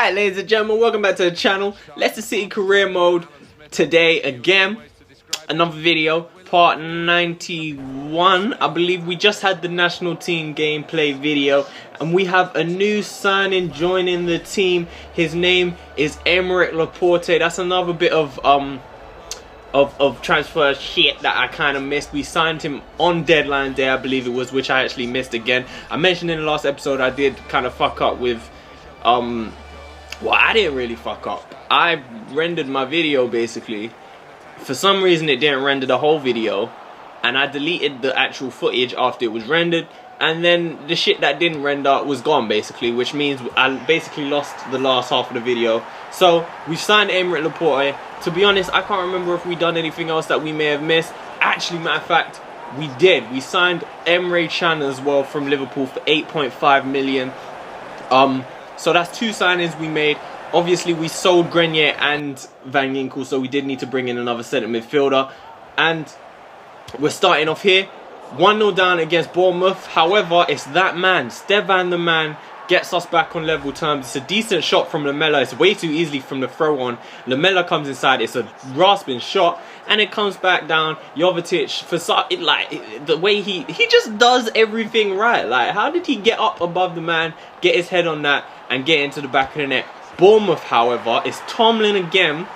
Alright, ladies and gentlemen, welcome back to the channel. Leicester City career mode today again. Another video, part 91. I believe we just had the national team gameplay video, and we have a new signing joining the team. His name is Aymeric Laporte. That's another bit of transfer shit that I kind of missed. We signed him on deadline day, I believe it was, which I actually missed again. I mentioned in the last episode I did kind of fuck up with well, I didn't really fuck up. I rendered my video basically. For some reason it didn't render the whole video, and I deleted the actual footage after it was rendered, and then the shit that didn't render was gone basically, which means I basically lost the last half of the video. So we signed Aymeric Laporte. To be honest, I can't remember if we done anything else that we may have missed. Actually, matter of fact, we did. We signed Emre Can as well from Liverpool for 8.5 million. So that's two signings we made. Obviously, we sold Grenier and Van Ginkel, so we did need to bring in another centre midfielder. And we're starting off here. 1-0 down against Bournemouth. However, it's that man, Stevan the man, gets us back on level terms. It's a decent shot from Lamela. It's way too easily from the throw on. Lamela comes inside. It's a rasping shot, and it comes back down. Jovetic, for the way he just does everything right. Like, how did he get up above the man, get his head on that, and get into the back of the net? Bournemouth, however, is Tomlin again,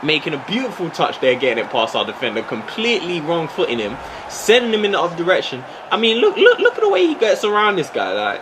making a beautiful touch there, getting it past our defender, completely wrong footing him, sending him in the other direction. I mean, look at the way he gets around this guy. Like,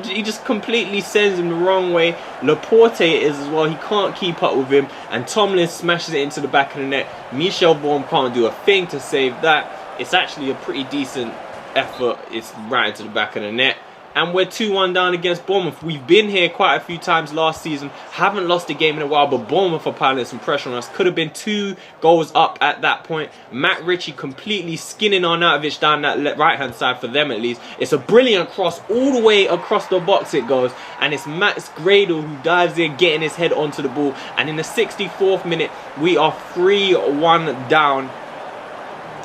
he just completely sends him the wrong way. Laporte is as well. He can't keep up with him, and Tomlin smashes it into the back of the net. Michel Vorm can't do a thing to save that. It's actually a pretty decent effort. It's right into the back of the net. And we're 2-1 down against Bournemouth. We've been here quite a few times last season. Haven't lost a game in a while, but Bournemouth are piling some pressure on us. Could have been 2 goals up at that point. Matt Ritchie completely skinning Arnautovic down that right-hand side, for them at least. It's a brilliant cross all the way across the box it goes. And it's Max Gradel who dives in, getting his head onto the ball. And in the 64th minute, we are 3-1 down.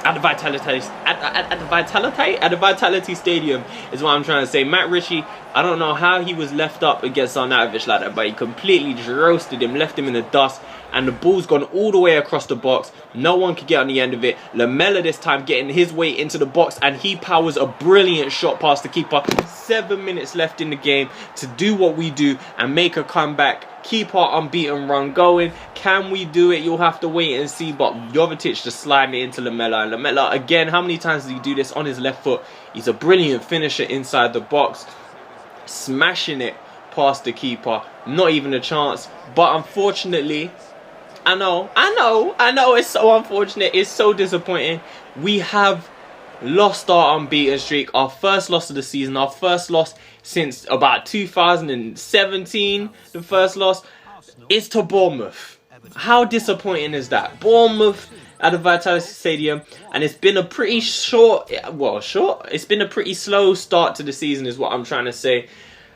At the Vitality Stadium is what I'm trying to say. Matt Ritchie, I don't know how he was left up against Arnautovic like that, but he completely roasted him, left him in the dust, and the ball's gone all the way across the box. No one could get on the end of it. Lamela this time getting his way into the box, and he powers a brilliant shot past the keeper. 7 minutes left in the game to do what we do and make a comeback. Keep our unbeaten run going. Can we do it? You'll have to wait and see. But Jovetic just sliding it into Lamela. And Lamela, again, how many times does he do this on his left foot? He's a brilliant finisher inside the box. Smashing it past the keeper. Not even a chance. But unfortunately, I know, it's so unfortunate. It's so disappointing. We have lost our unbeaten streak. Our first loss of the season. Our first loss since about 2017. The first loss is to Bournemouth. How disappointing is that? Bournemouth at the Vitality Stadium, and it's been a pretty it's been a pretty slow start to the season is what I'm trying to say.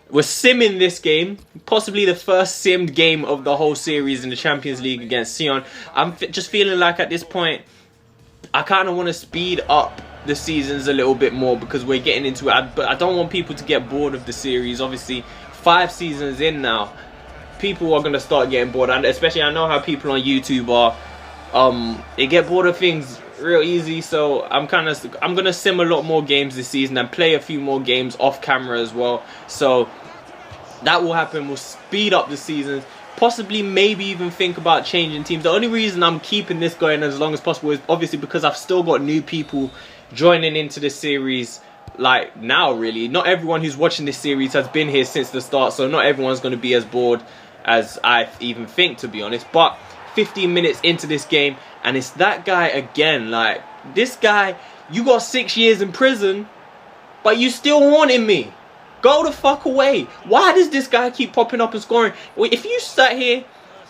We're simming this game, possibly the first simmed game of the whole series in the Champions League against Sion. I'm just feeling like at this point, I kind of want to speed up the seasons a little bit more, because we're getting into it. But I don't want people to get bored of the series. Obviously, 5 seasons in now, people are going to start getting bored. And especially, I know how people on YouTube are. They get bored of things real easy. So I'm going to sim a lot more games this season and play a few more games off camera as well. So that will happen. We'll speed up the seasons. Possibly, maybe even think about changing teams. The only reason I'm keeping this going as long as possible is obviously because I've still got new people joining into the series. Like now, really, not everyone who's watching this series has been here since the start, so not everyone's going to be as bored as I even think, to be honest. But 15 minutes into this game, and it's that guy again. Like, this guy, you got 6 years in prison, but you still wanting me. Go the fuck away. Why does this guy keep popping up and scoring? If you sat here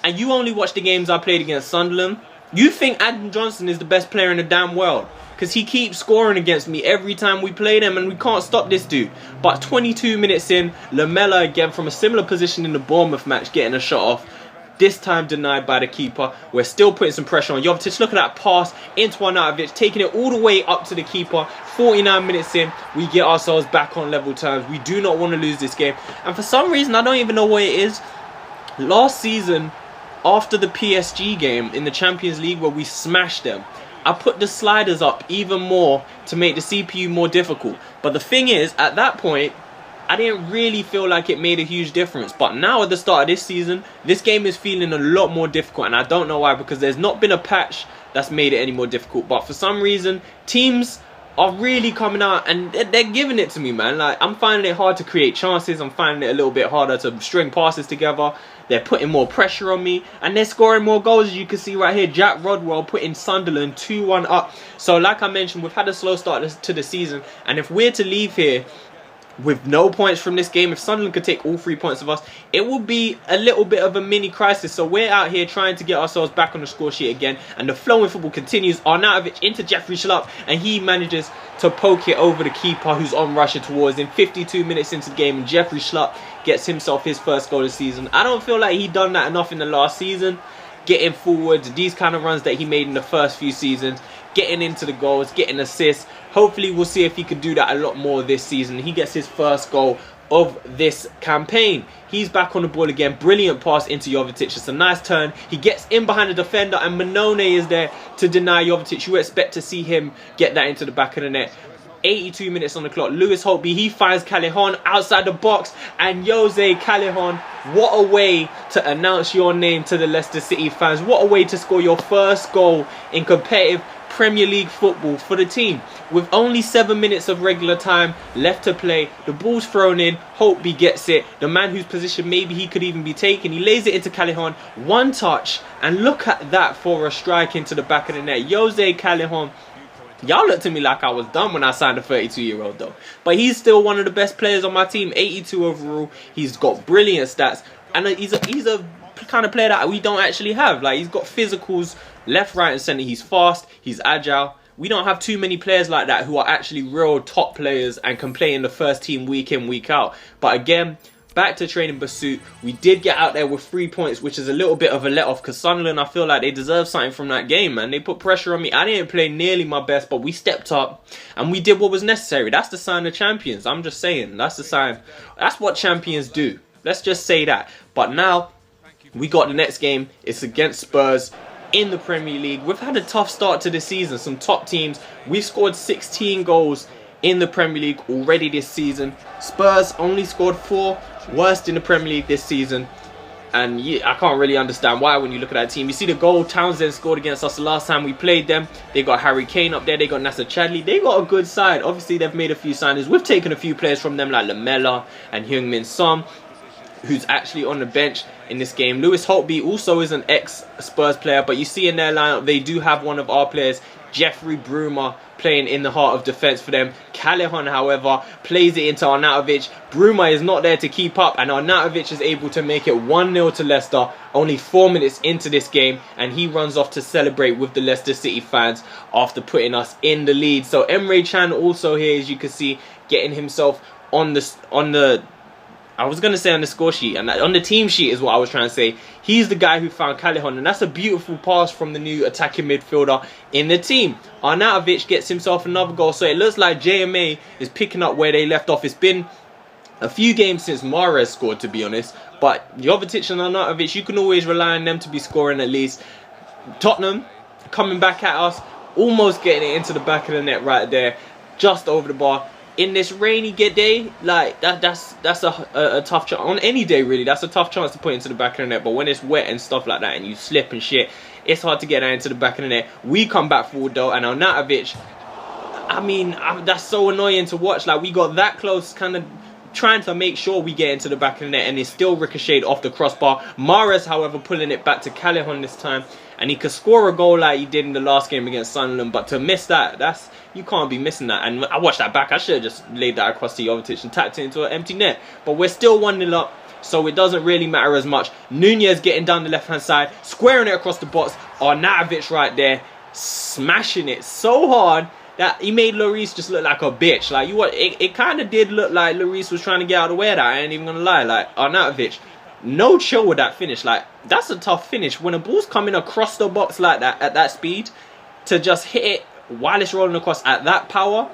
and you only watch the games I played against Sunderland, you think Adam Johnson is the best player in the damn world, because he keeps scoring against me every time we play them, and we can't stop this dude. But 22 minutes in, Lamela again from a similar position in the Bournemouth match, getting a shot off. This time denied by the keeper. We're still putting some pressure on Jovetic. Look at that pass into Arnautovic, taking it all the way up to the keeper. 49 minutes in, we get ourselves back on level terms. We do not want to lose this game. And for some reason, I don't even know what it is. Last season, after the PSG game in the Champions League where we smashed them, I put the sliders up even more to make the CPU more difficult. But the thing is, at that point, I didn't really feel like it made a huge difference. But now at the start of this season, this game is feeling a lot more difficult. And I don't know why, because there's not been a patch that's made it any more difficult. But for some reason, teams are really coming out and they're giving it to me, man. Like, I'm finding it hard to create chances. I'm finding it a little bit harder to string passes together. They're putting more pressure on me and they're scoring more goals, as you can see right here. Jack Rodwell putting Sunderland 2-1 up. So like I mentioned, we've had a slow start to the season, and if we're to leave here with no points from this game, if Sunderland could take all 3 points of us, it will be a little bit of a mini crisis. So we're out here trying to get ourselves back on the score sheet again, and the flow in football continues. Arnautovic into Jeffrey Schlupp, and he manages to poke it over the keeper, who's on Russia towards him. 52 minutes into the game, and Jeffrey Schlupp gets himself his first goal of the season. I don't feel like he done that enough in the last season, getting forwards, these kind of runs that he made in the first few seasons, getting into the goals, getting assists. Hopefully we'll see if he can do that a lot more this season. He gets his first goal of this campaign. He's back on the ball again. Brilliant pass into Jovetic. It's a nice turn. He gets in behind the defender, and Manone is there to deny Jovetic. You expect to see him get that into the back of the net. 82 minutes on the clock. Lewis Holtby, he finds Callejon outside the box, and Jose Callejon, what a way to announce your name to the Leicester City fans. What a way to score your first goal in competitive Premier League football for the team. With only 7 minutes of regular time left to play, the ball's thrown in, Holtby gets it, the man whose position maybe he could even be taken, he lays it into Callejon, one touch, and look at that for a strike into the back of the net. Jose Callejon, y'all looked at me like I was dumb when I signed a 32-year-old though. But he's still one of the best players on my team, 82 overall, he's got brilliant stats, and he's a kind of player that we don't actually have. Like, he's got physicals left, right and centre, he's fast, he's agile. We don't have too many players like that who are actually real top players and can play in the first team week in, week out. But again, back to training pursuit. We did get out there with 3 points, which is a little bit of a let-off, because Sunderland, I feel like they deserve something from that game, man. They put pressure on me. I didn't play nearly my best, but we stepped up and we did what was necessary. That's the sign of champions. I'm just saying, that's the sign. That's what champions do. Let's just say that. But now, we got the next game. It's against Spurs in the Premier League. We've had a tough start to the season. Some top teams. We've scored 16 goals in the Premier League already this season. Spurs only scored 4, worst in the Premier League this season. And yeah, I can't really understand why when you look at that team. You see the goal Townsend scored against us the last time we played them. They got Harry Kane up there. They got Nasser Chadli. They got a good side. Obviously, they've made a few signings. We've taken a few players from them like Lamela and Heung-min Son, who's actually on the bench in this game. Lewis Holtby also is an ex-Spurs player, but you see in their lineup, they do have one of our players, Jeffrey Bruma, playing in the heart of defence for them. Callejon, however, plays it into Arnautovic. Bruma is not there to keep up, and Arnautovic is able to make it 1-0 to Leicester, only 4 minutes into this game, and he runs off to celebrate with the Leicester City fans after putting us in the lead. So Emre Can also here, as you can see, getting himself on the I was going to say on the score sheet, and on the team sheet is what I was trying to say. He's the guy who found Callejon, and that's a beautiful pass from the new attacking midfielder in the team. Arnautovic gets himself another goal, so it looks like JMA is picking up where they left off. It's been a few games since Mahrez scored, to be honest, but Jovetic and Arnautovic, you can always rely on them to be scoring at least. Tottenham coming back at us, almost getting it into the back of the net right there, just over the bar. In this rainy day, like that's a tough chance. On any day, really, that's a tough chance to put into the back of the net. But when it's wet and stuff like that, and you slip and shit, it's hard to get that into the back of the net. We come back forward though, and Arnautovic, I mean, that's so annoying to watch. Like, we got that close, kind of trying to make sure we get into the back of the net, and it's still ricocheted off the crossbar. Mahrez, however, pulling it back to Callejon this time, and he could score a goal like he did in the last game against Sunderland. But to miss that, you can't be missing that. And I watched that back. I should have just laid that across to Jovetic and tapped it into an empty net. But we're still 1-0 up, so it doesn't really matter as much. Nunez getting down the left-hand side, squaring it across the box. Arnautovic right there, smashing it so hard that he made Lloris just look like a bitch. Like, it kind of did look like Lloris was trying to get out of the way of that. I ain't even gonna lie. Like, Arnautovic, no chill with that finish. Like, that's a tough finish. When a ball's coming across the box like that, at that speed, to just hit it while it's rolling across at that power,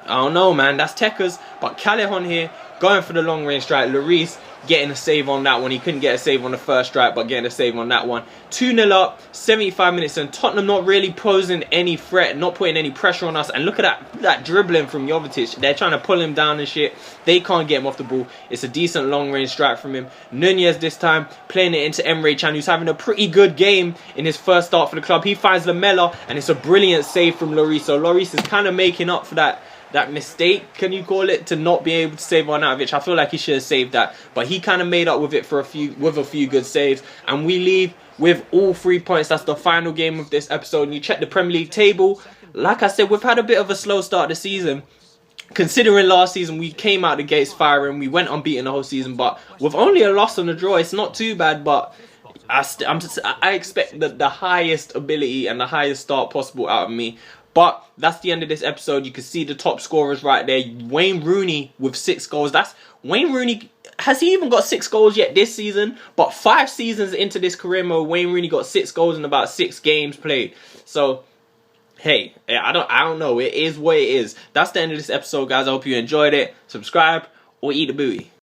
I don't know, man. That's Tekka's. But Callejon here, going for the long range strike. Lloris getting a save on that one. He couldn't get a save on the first strike, but getting a save on that one. 2-0 up, 75 minutes, and Tottenham not really posing any threat, not putting any pressure on us. And look at that dribbling from Jovetic. They're trying to pull him down and shit. They can't get him off the ball. It's a decent long range strike from him. Nunez this time playing it into Emre Can, who's having a pretty good game in his first start for the club. He finds Lamela, and it's a brilliant save from Lloris. So Lloris is kind of making up for that mistake, can you call it, to not be able to save Arnautovic. I feel like he should have saved that, but he kind of made up with it for a few good saves, and we leave with all 3 points. That's the final game of this episode. And you check the Premier League table. Like I said, we've had a bit of a slow start this season. Considering last season we came out the gates firing, we went unbeaten the whole season, but with only a loss and a draw, it's not too bad. But I expect the highest ability and the highest start possible out of me. But that's the end of this episode. You can see the top scorers right there. Wayne Rooney with 6 goals. That's Wayne Rooney. Has he even got 6 goals yet this season? But 5 seasons into this career mode, Wayne Rooney got 6 goals in about 6 games played. So, hey, I don't know. It is what it is. That's the end of this episode, guys. I hope you enjoyed it. Subscribe or eat a booty.